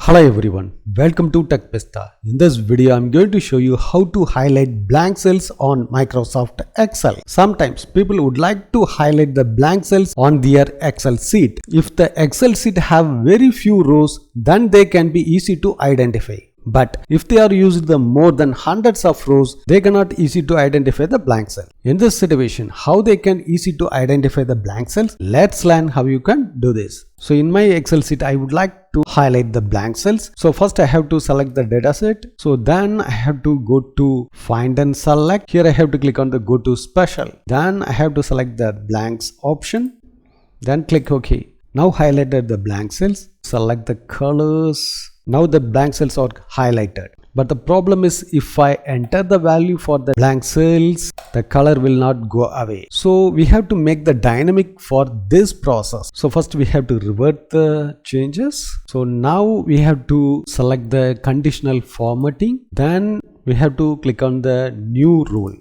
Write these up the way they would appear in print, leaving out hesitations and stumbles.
Hello everyone, welcome to TechPista. In this video, I'm going to show you how to highlight blank cells on Microsoft Excel. Sometimes people would like to highlight the blank cells on their Excel sheet. If the Excel sheet have very few rows, then they can be easy to identify. But if they are using the more than hundreds of rows, they cannot easy to identify the blank cell. In this situation, how they can easy to identify the blank cells? Let's learn how you can do this. So in my Excel sheet, I would like to highlight the blank cells. So first I have to select the data set. So then I have to go to find and select. Here I have to click on the go to special. Then I have to select the blanks option. Then click OK. Now highlighted the blank cells. Select the colors. Now the blank cells are highlighted. But the problem is if I enter the value for the blank cells, the color will not go away. So we have to make the dynamic for this process. So first we have to revert the changes. So now we have to select the conditional formatting. Then we have to click on the new rule.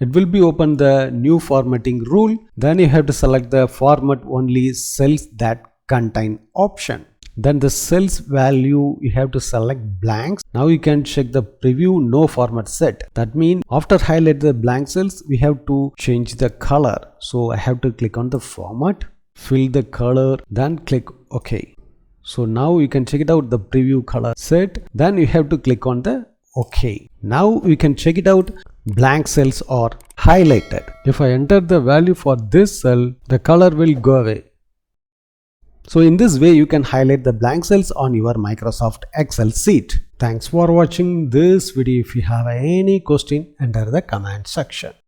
It will be open the new formatting rule. Then you have to select the format only cells that contain option. Then the cells value you have to select blanks. Now you can check the preview no format set. That means after highlight the blank cells, we have to change the color. So I have to click on the format, fill the color, then click OK. So now you can check it out the preview color set. Then you have to click on the OK. Now we can check it out. Blank cells are highlighted. If I enter the value for this cell, the color will go away. So in this way, you can highlight the blank cells on your Microsoft Excel sheet. Thanks for watching this video. If you have any question, enter the comment section.